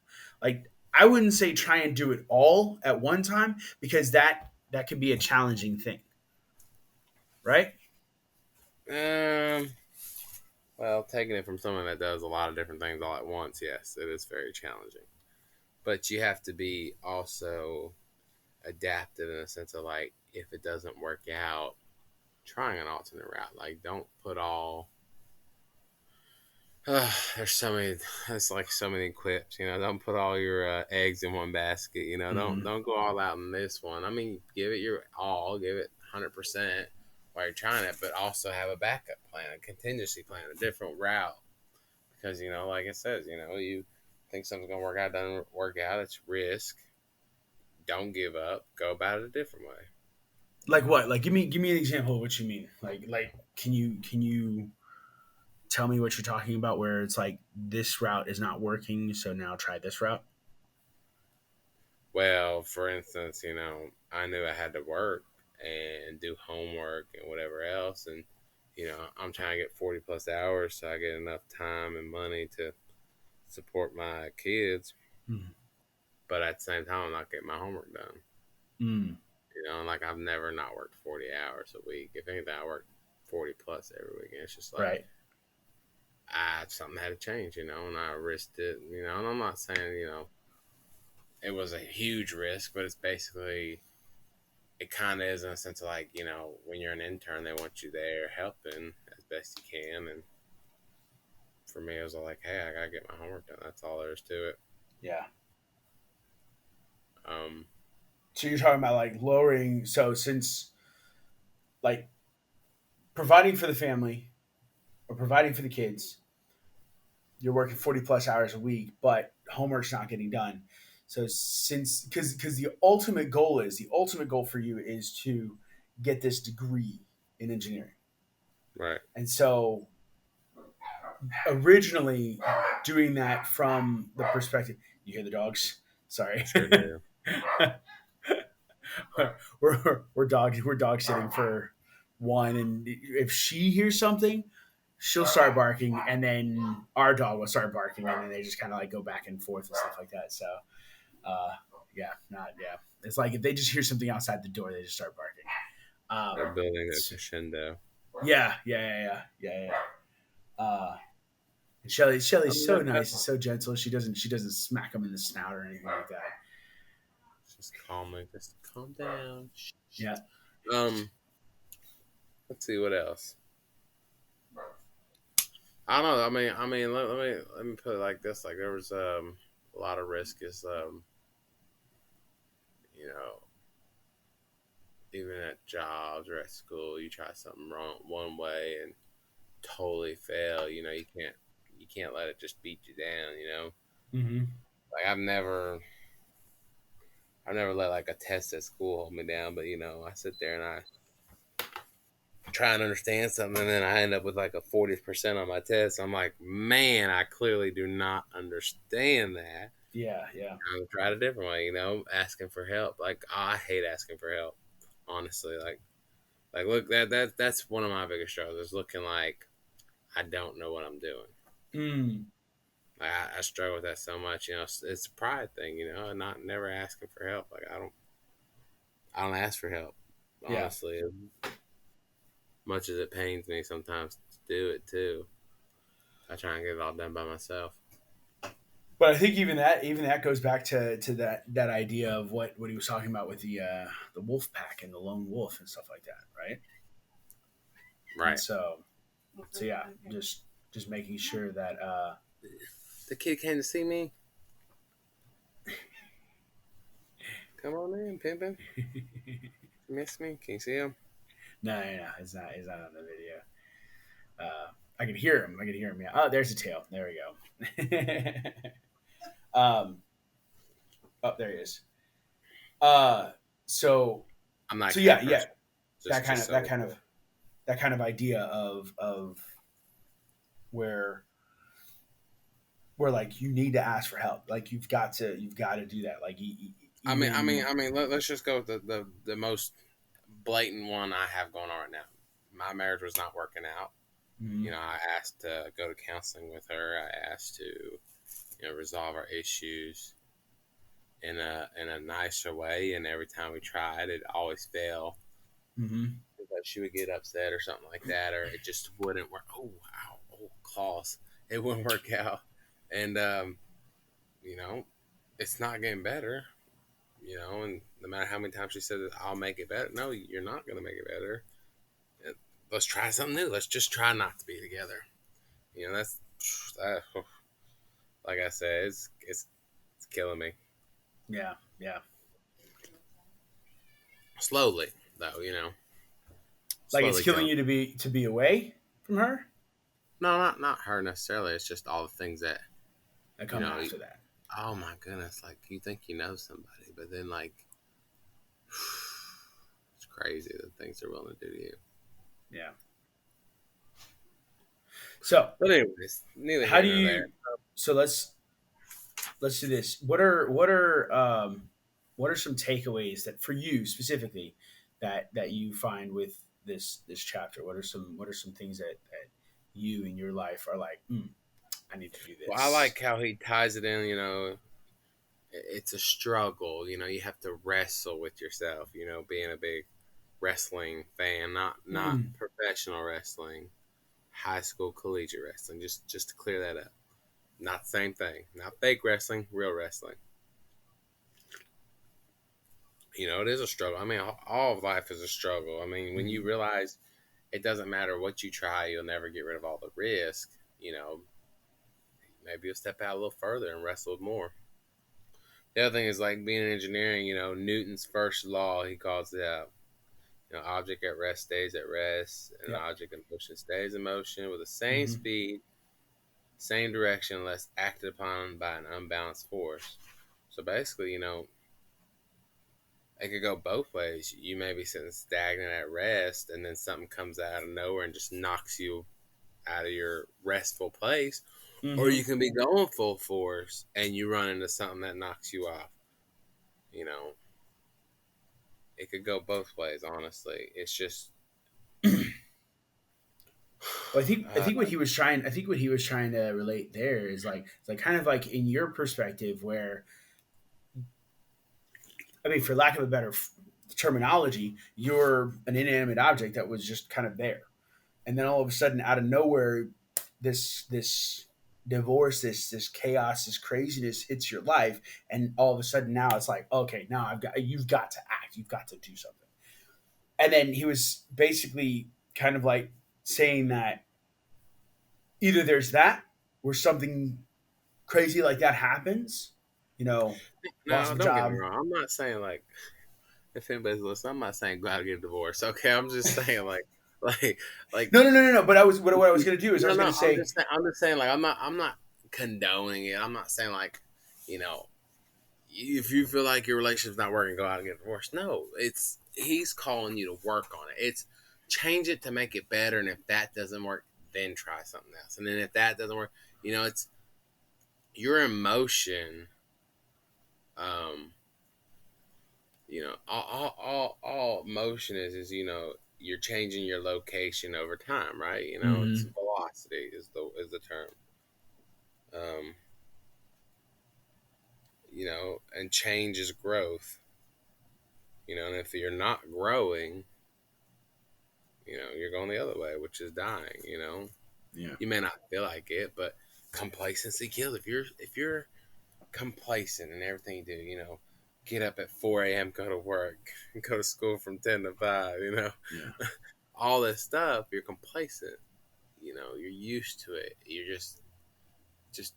Like I wouldn't say try and do it all at one time because that can be a challenging thing, right? Um, well, taking it from someone that does a lot of different things all at once, yes, it is very challenging. But you have to be also adaptive in a sense of like, if it doesn't work out, trying an alternate route. Like, don't put all. There's so many. It's like so many quips. Don't put all your eggs in one basket. Don't Mm-hmm. don't go all out in this one. I mean, give it your all. Give it 100% while you're trying it, but also have a backup plan, a contingency plan, a different route. Because like it says, you think something's gonna work out, doesn't work out. It's risk. Don't give up. Go about it a different way. Like what? Like give me an example of what you mean. Like can you tell me what you're talking about? Where it's like this route is not working, so now try this route. Well, for instance, I knew I had to work and do homework and whatever else. And, I'm trying to get 40 plus hours so I get enough time and money to support my kids. Mm. But at the same time, I'm not getting my homework done. Mm. And like I've never not worked 40 hours a week. If anything, I work 40 plus every week. And it's just like, Right. something had to change, and I risked it, and I'm not saying, it was a huge risk, but it's basically it kind of is in a sense of like when you're an intern they want you there helping as best you can, and for me it was like, hey, I gotta get my homework done. That's all there is to it. Yeah. um So you're talking about like lowering. So since like providing for the family or providing for the kids, you're working 40 plus hours a week, but homework's not getting done. So since because the ultimate goal for you is to get this degree in engineering, right. and so originally doing that from the perspective. You hear the dogs? Sorry. Sure do. We're dog sitting for one, and if she hears something, she'll start barking, and then our dog will start barking, and then they just kind of like go back and forth and stuff like that. So, uh, yeah, not yeah. It's like if they just hear something outside the door, they just start barking. They're building a So, crescendo. yeah. And I Shelly's mean, so nice and so gentle. She doesn't smack them in the snout or anything like that. just calming. Just calm down. Yeah. Um, let's see what else. I don't know. Let me put it like this. Like there was a lot of risk is you know even at jobs or at school you try something wrong one way and totally fail. You can't let it just beat you down. Mm-hmm. Like I've never let like a test at school hold me down. But I sit there and I try and understand something, and then I end up with like a 40% on my test. I'm like, man, I clearly do not understand that. Yeah. I would try it a different way, asking for help. Like, I hate asking for help, honestly. Like look, that's one of my biggest struggles is looking like I don't know what I'm doing. Mm. Like, I struggle with that so much. It's a pride thing, not never asking for help. Like, I don't ask for help, Yeah. honestly. As much as it pains me sometimes to do it too, I try and get it all done by myself. But I think even that goes back to that idea of what he was talking about with the wolf pack and the lone wolf and stuff like that, right? And Right. so yeah, just making sure that The kid came to see me. Come on in, pimpin'. You miss me? Can you see him? no, it's not on the video. I can hear him. I can hear him. Yeah. Oh, there's a tail. There we go. um. Oh, there he is. Uh. So I'm not a so yeah, cat yeah. person. That kind Just of so we know. that kind of idea of where like you need to ask for help. Like you've got to do that. Like even Let's just go with the most blatant one I have going on right now. My marriage was not working out. mhm, I asked to go to counseling with her. I asked to, resolve our issues in a nicer way, and every time we tried, it always failed. mhm, Because she would get upset or something like that, or it just wouldn't work. Oh wow, oh claws, it wouldn't work out, and you know, it's not getting better. And no matter how many times she said that I'll make it better, no, you're not going to make it better. Let's try something new. Let's just try not to be together. That's that, like I said, it's killing me yeah. slowly, though. Like it's Slowly killing killing. you to be away from her. No, not her necessarily. It's just all the things that I you come know. after that. Oh my goodness! Like you think you know somebody, but then like it's crazy the things they're willing to do to you. Yeah. So But anyways, neither how here do nor there. you? So let's do this. What are some takeaways that for you specifically that you find with this chapter? What are some things that you in your life are like? I need to do Well, I this. like how he ties it in. It's a struggle. You have to wrestle with yourself. Being a big wrestling fan, not Mm, professional wrestling, high school collegiate wrestling. Just to clear that up. Not the same thing. Not fake wrestling, real wrestling. It is a struggle. I mean, all of life is a struggle. I mean, when you mm, realize it doesn't matter what you try, you'll never get rid of all the risk. Maybe you'll step out a little further and wrestle more. The other thing is like being in engineering. Newton's first law, he calls it out. Object at rest stays at rest, and yep. object in motion stays in motion with the same Mm-hmm. speed, same direction, unless acted upon by an unbalanced force. So basically, it could go both ways. You may be sitting stagnant at rest, and then something comes out of nowhere and just knocks you out of your restful place, or Mm-hmm. you can be going full force and you run into something that knocks you off. You know, it could go both ways. Honestly, it's just Well, I uh, think what he was trying I think what he was trying to relate there is like it's like kind of like in your perspective where I mean for lack of a better terminology, you're an inanimate object that was just kind of there, and then all of a sudden out of nowhere, this divorce, this chaos, this craziness hits your life, and all of a sudden now it's like okay, now you've got to act, you've got to do something, and then he was basically kind of like saying that either there's that where something crazy like that happens, you know, loss no, of a don't get me job. wrong. I'm not saying like if anybody's listening, I'm not saying go out and get a divorce. Okay, I'm just saying like like No. But what I was going to do is I no was going no. to say I'm just saying like I'm not condoning it. I'm not saying like you know if you feel like your relationship's not working, go out and get divorced. No, it's he's calling you to work on it. It's change it to make it better, and if that doesn't work, then try something else. And then if that doesn't work, it's your emotion. Um, all motion is you're changing your location over time, right? It's mm-hmm, velocity is the term. Um, and change is growth. And if you're not growing, you're going the other way, which is dying. yeah, You may not feel like it, but complacency kills. If you're complacent in everything you do, get up at 4 a.m., go to work, go to school from 10 to 5, yeah. all this stuff, you're complacent. You're used to it. You're just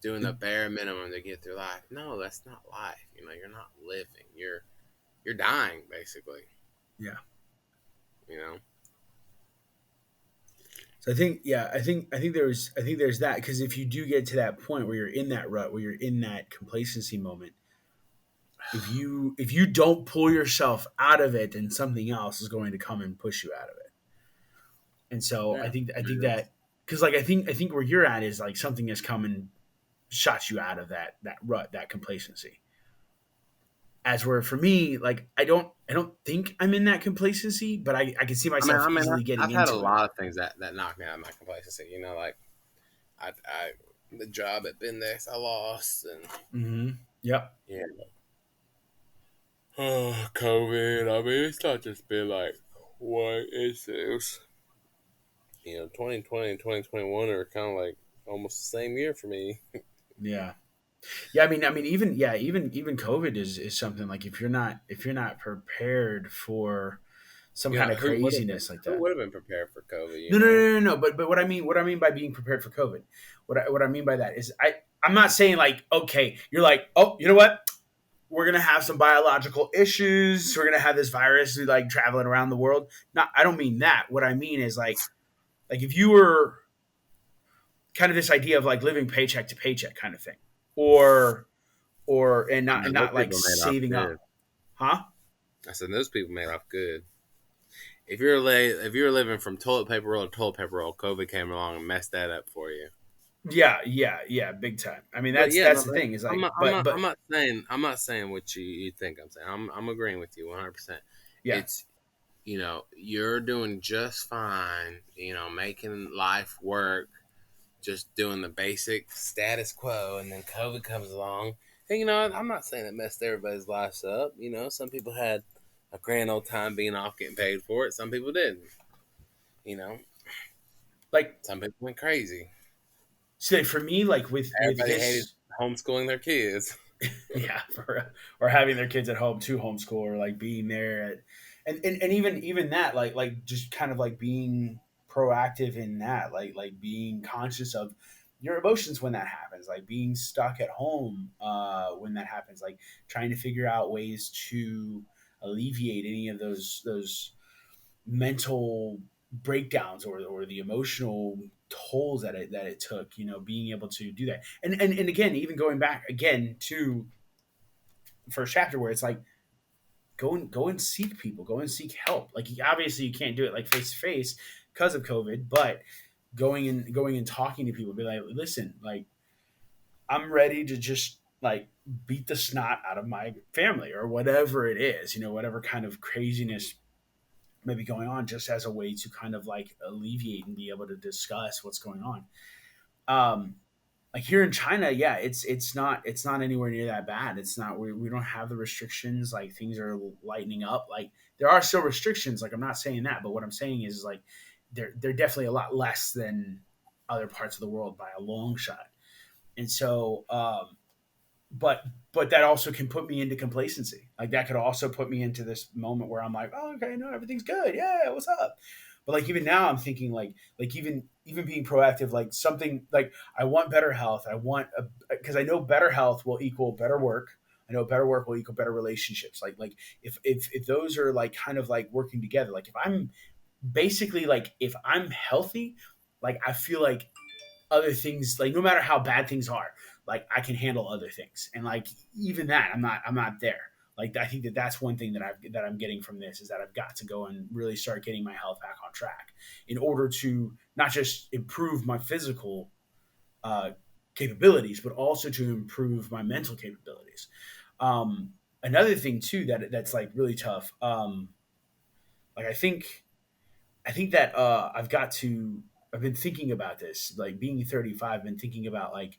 doing the bare minimum to get through life. No, that's not life. You're not living. You're dying basically. Yeah. You know. So I think, yeah, I think there's that because if you do get to that point where you're in that rut, where you're in that complacency moment, if you don't pull yourself out of it, then something else is going to come and push you out of it. And so Yeah. I think Yes. that because like I think where you're at is like something has come and shot you out of that rut, that complacency. As where for me, like I don't think I'm in that complacency, but I can see I mean, myself I mean, easily getting I've had a into it. lot of things that knocked me out of my complacency. Like I the job at Bindex I lost, and Mm-hmm. Yep. yeah, COVID. I mean, it's not just been like one instance. 2020 and 2021 are kind of like almost the same year for me. Yeah. Yeah. I mean, even yeah, even COVID is something like if you're not prepared for some kind of Who would have been craziness like who that. would have been prepared for COVID? No. But what I mean by being prepared for COVID, what I mean by that is I'm not saying like okay, you're like oh you know what we're gonna have some biological issues. We're gonna have this virus like traveling around the world. No, I don't mean that. What I mean is like if you were kind of this idea of like living paycheck to paycheck kind of thing, or and Those not like people made off saving good. up, huh? I said those people made off good. If you're living from toilet paper roll to toilet paper roll, COVID came along and messed that up for you. Yeah, big time. I mean, But yeah, that's no, the thing is I'm like, not. I'm not. but I'm not saying what you think I'm saying. I'm agreeing with you 100%. yeah, It's you're doing just fine. Making life work, just doing the basic status quo, and then COVID comes along. And I'm not saying it messed everybody's lives up. Some people had a grand old time being off, getting paid for it. Some people didn't. You know, like some people went crazy. so for me, like with Everybody hated this, homeschooling their kids. yeah, or having their kids at home to homeschool or like being there at, and even that like just kind of like being proactive in that like being conscious of your emotions when that happens like being stuck at home when that happens like trying to figure out ways to alleviate any of those mental breakdowns or the emotional tolls that it took being able to do that and again even going back again to the first chapter where it's like go and seek people go and seek help like obviously you can't do it like face to face because of COVID but going and talking to people, be like, listen, like I'm ready to just like beat the snot out of my family or whatever it is, whatever kind of craziness may be going on, just as a way to kind of like alleviate and be able to discuss what's going on. Um, like here in China, yeah, it's not anywhere near that bad. It's not we don't have the restrictions. Like things are lightening up. Like there are still restrictions. Like I'm not saying that, but what I'm saying is like they're definitely a lot less than other parts of the world by a long shot. And so, but that also can put me into complacency. Like that could also put me into this moment where I'm like, oh, okay, no, everything's good. Yeah, what's up? But like even now, I'm thinking like even being proactive, like something like I want better health. I want because I know better health will equal better work. I know better work will equal better relationships. Like if those are like kind of like working together. Like if I'm basically like if I'm healthy, like I feel like other things, like no matter how bad things are, like I can handle other things. And like even that, I'm not there. Like I think that that's one thing that I'm getting from this is that I've got to go and really start getting my health back on track in order to not just improve my physical uh, capabilities, but also to improve my mental capabilities. Another thing too that's like really tough. Like I think that I've been thinking about this, like being 35, I've been thinking about like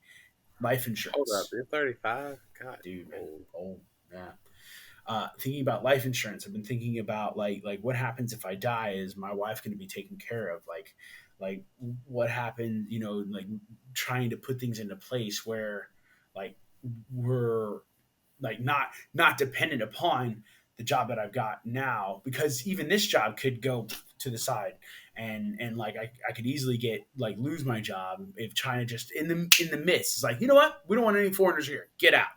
life Hold up, insurance. you're 35. God, Dude, you're man, old. old, yeah. Thinking about life insurance. I've been thinking about like what happens if I die? Is my wife going to be taken care of? Like what happened? Like trying to put things into place where like we're like not dependent upon the job that I've got now, because even this job could go to the side, and like I could easily get like lose my job if China just in the midst is like, you know what, we don't want any foreigners here, get out.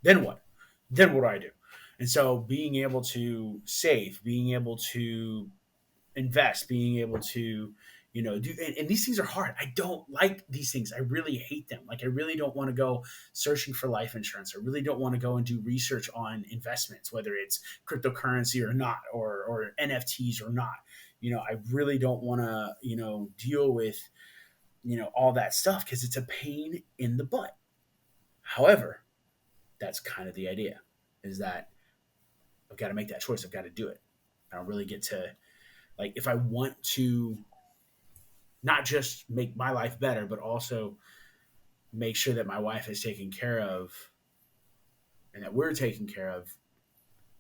Then what? Then what do I do? And so being able to save, being able to invest, being able to, do, and these things are hard. I don't like these things. I really hate them. Like I really don't want to go searching for life insurance. I really don't want to go and do research on investments, whether it's cryptocurrency or not, or NFTs or not. I really don't want to, deal with, all that stuff because it's a pain in the butt. However, that's kind of the idea, is that I've got to make that choice. I've got to do it. I don't really get to, like, if I want to not just make my life better, but also make sure that my wife is taken care of and that we're taken care of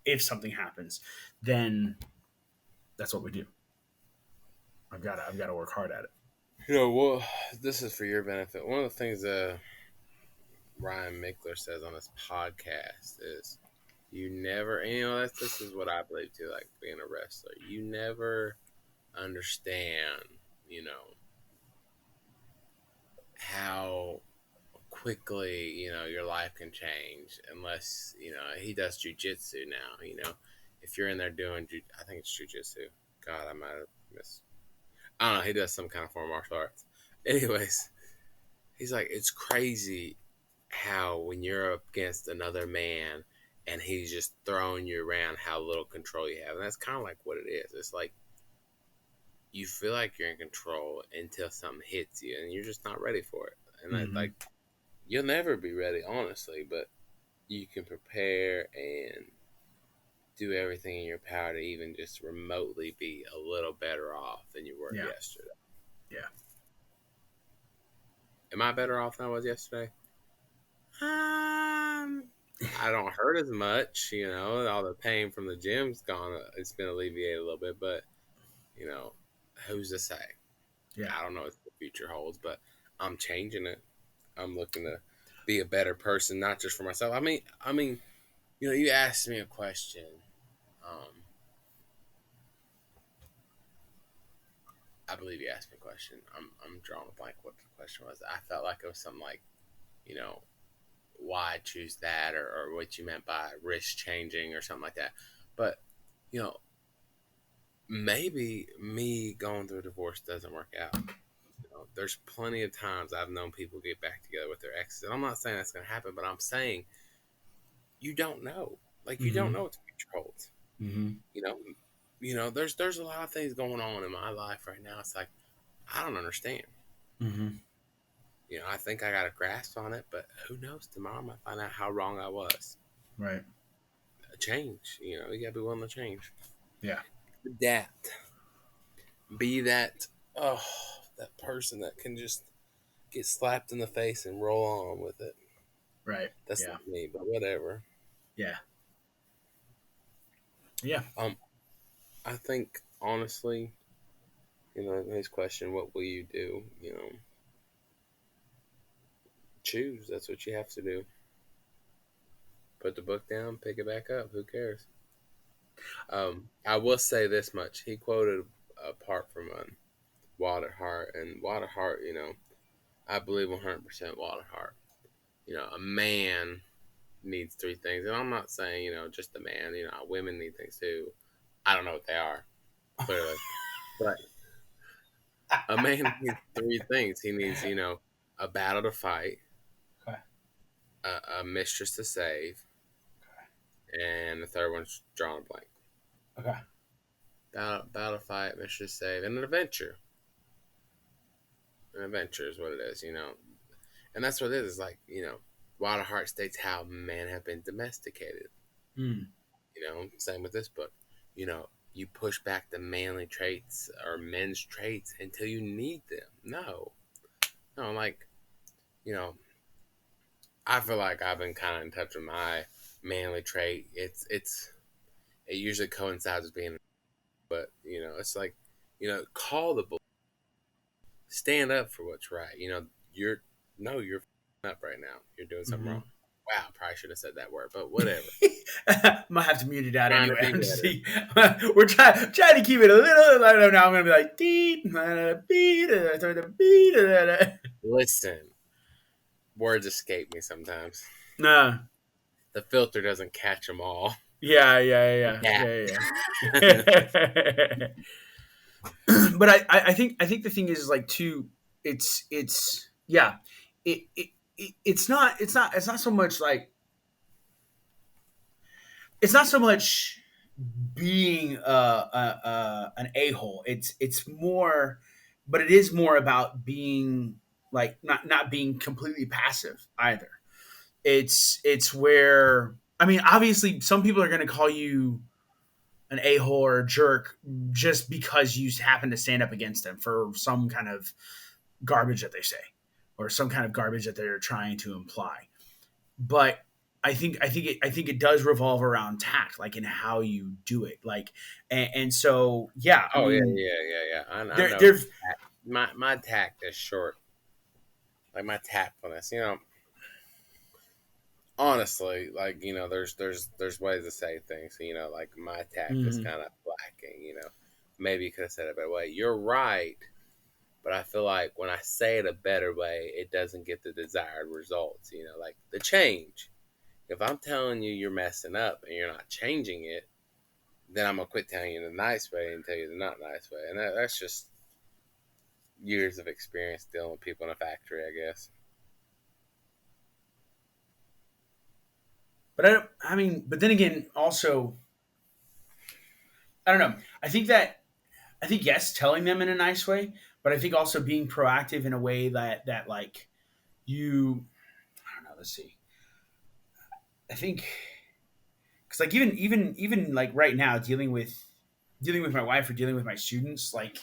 if something happens, then that's what we do. I've got to work hard at it. Well, this is for your benefit. One of the things Ryan Mickler says on his podcast is you never, and this is what I believe too, like being a wrestler, you never understand, you know, how quickly, your life can change unless, he does jujitsu now, if you're in there doing, I think it's jujitsu. God, I might have missed. I don't know. He does some kind of form of martial arts. Anyways, he's like, it's crazy how when you're up against another man and he's just throwing you around, how little control you have. And that's kind of like what it is. It's like you feel like you're in control until something hits you and you're just not ready for it. And that, Mm-hmm. like, you'll never be ready, honestly, but you can prepare and do everything in your power to even just remotely be a little better off than you were Yeah. yesterday. Yeah. Am I better off than I was yesterday? I don't hurt as much, all the pain from the gym's gone. It's been alleviated a little bit, but, you know, who's to say? Yeah. I don't know what the future holds, but I'm changing it. I'm looking to be a better person, not just for myself. I mean, you asked me a question. Um, I believe you asked me a question. I'm drawing a blank what the question was. I felt like it was something like, you know, why choose that, or what you meant by risk changing or something like that. But, you know, maybe me going through a divorce doesn't work out. There's plenty of times I've known people get back together with their exes. And I'm not saying that's going to happen, but I'm saying you don't know. Like, you don't Mm-hmm. know what the future holds. Mm-hmm. You know, there's a lot of things going on in my life right now. It's like I don't understand. Mm-hmm. I think I got a grasp on it, but who knows? Tomorrow I might find out how wrong I was. Right. A change. You gotta be willing to change. Yeah. Adapt. Be that person that can just get slapped in the face and roll on with it. Right. That's Yeah. not me, but whatever. Yeah. Yeah. Um, I think honestly, his question, what will you do? Choose. That's what you have to do. Put the book down, pick it back up. Who cares? I will say this much. He quoted a part from Waterheart, and Waterheart, I believe 100% Waterheart. A man needs three things, and I'm not saying just a man. Women need things too. I don't know what they are clearly, but a man needs three things. He needs a battle to fight, Okay. a mistress to save, and the third one's drawing a blank. Okay. Battle to fight, mistress to save, and an adventure. An adventure is what it is, and that's what it is. It's like Waterheart states how men have been domesticated. Mm. Same with this book. You push back the manly traits or men's traits until you need them. No, like, you know, I feel like I've been kind of in touch with my manly trait. It usually coincides with being, but it's like, call the bull, stand up for what's right. You're no, you're up right now. You're doing something Mm-hmm. wrong. Wow, probably should have said that word, but whatever. Might have to mute it out Trying to anyway. be I'm just better. we're trying to keep it a little. I don't know. I'm gonna be like beat, beat, throw the beat. Listen, words escape me sometimes. Nah. The filter doesn't catch them all. Yeah, yeah, Yeah. yeah, yeah, yeah. But I think the thing is like too. It's yeah. It's not so much like it's not so much being an a hole. It's more, but it is more about being like not being completely passive either. It's where I mean, obviously, some people are going to call you an a hole or a jerk just because you happen to stand up against them for some kind of garbage that they say or some kind of garbage that they're trying to imply. But I think it does revolve around tact, like in how you do it, like and so yeah, I Oh yeah, mean yeah, yeah, yeah. I there know. there My tact is short. Like my tactfulness. Honestly, like there's ways to say things. Like my tact is mm-hmm, kind of lacking. Maybe you could have said it a better way. You're right, but I feel like when I say it a better way, it doesn't get the desired results. Like the change. If I'm telling you you're messing up and you're not changing it, then I'm gonna quit telling you the nice way and tell you the not nice way, and that's just years of experience dealing with people in a factory, I guess. but I mean but then again also I don't know, I think yes, telling them in a nice way, but I think also being proactive in a way that like you I don't know, let's see, I think because like even like right now dealing with my wife or dealing with my students, like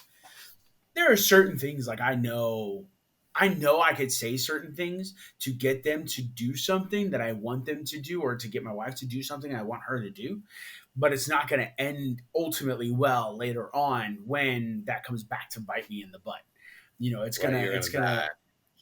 there are certain things like I know I could say certain things to get them to do something that I want them to do, or to get my wife to do something I want her to do, but it's not going to end ultimately well later on when that comes back to bite me in the butt. It's Well, gonna you're it's gonna gonna die.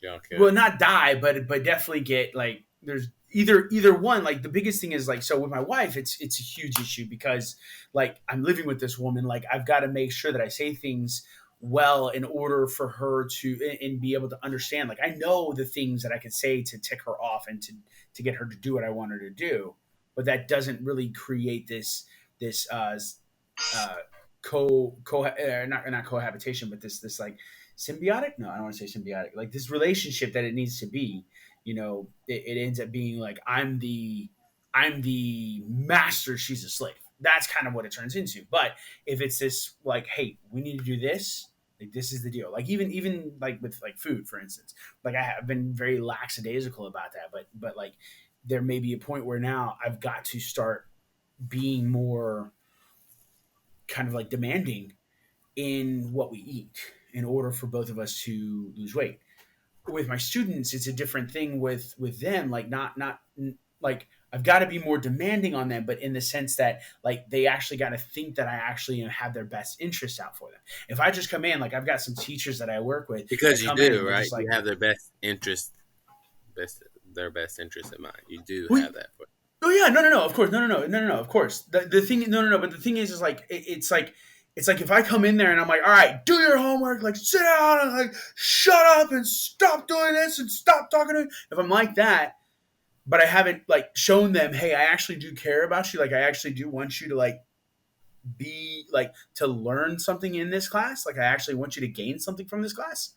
You don't well, care. not die, but definitely get like there's either one. Like the biggest thing is like, so with my wife, it's a huge issue because like I'm living with this woman. Like I've got to make sure that I say things well in order for her to and be able to understand. Like I know the things that I can say to tick her off and to get her to do what I want her to do, but that doesn't really create this uh not cohabitation, but this like symbiotic. No, I don't want to say symbiotic. Like this relationship that it needs to be. It ends up being like I'm the master, she's a slave. that's kind of what it turns into. But if it's this like, hey, we need to do this, like this is the deal. Like even like with like food, for instance, like I have been very lackadaisical about that, but like there may be a point where now I've got to start being more kind of like demanding in what we eat in order for both of us to lose weight. With my students, it's a different thing with them. Like not like I've got to be more demanding on them, but in the sense that like they actually got to think that I actually have their best interests out for them. If I just come in, like I've got some teachers that I work with that Because you come in and do, they're right? just You like, have their best their best interest in mind. You do we have that. For oh yeah, no, of course, no, of course. The thing, no, but the thing is like it's like if I come in there and I'm like, all right, do your homework, like sit down and like shut up and stop doing this and stop talking to me. If I'm like that, but I haven't like shown them, hey, I actually do care about you, like I actually do want you to like be like to learn something in this class, like I actually want you to gain something from this class.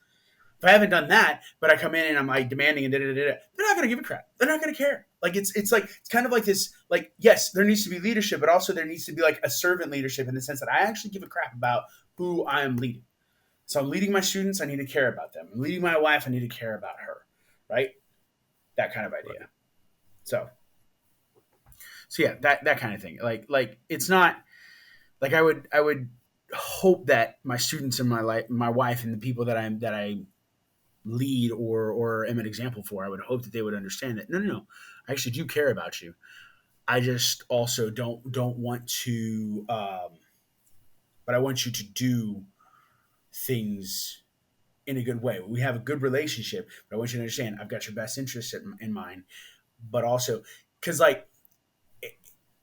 If I haven't done that, but I come in and I'm like demanding and they're not gonna give a crap. They're not gonna care. Like it's like it's kind of like this. Like yes, there needs to be leadership, but also there needs to be like a servant leadership in the sense that I actually give a crap about who I am leading. So I'm leading my students. I need to care about them. I'm leading my wife. I need to care about her. Right? That kind of idea. So yeah, that kind of thing. Like it's not like I would hope that my students and my life, my wife and the people that I lead or am an example for, I would hope that they would understand that no, I actually do care about you. I just also don't want to, but I want you to do things in a good way. We have a good relationship, but I want you to understand I've got your best interest in mind, but also because like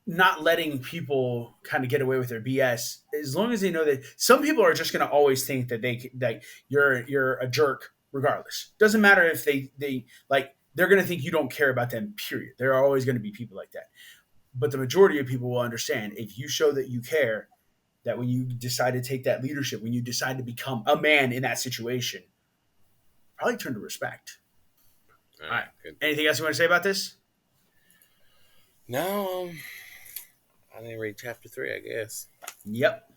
not letting people kind of get away with their BS as long as they know that some people are just going to always think that that you're a jerk regardless. Doesn't matter if they like they're going to think you don't care about them. Period. There are always going to be people like that. But the majority of people will understand if you show that you care. That when you decide to take that leadership, when you decide to become a man in that situation, probably turn to respect. All All right. right, good. Anything else you want to say about this? No, I didn't read chapter 3. I guess. Yep.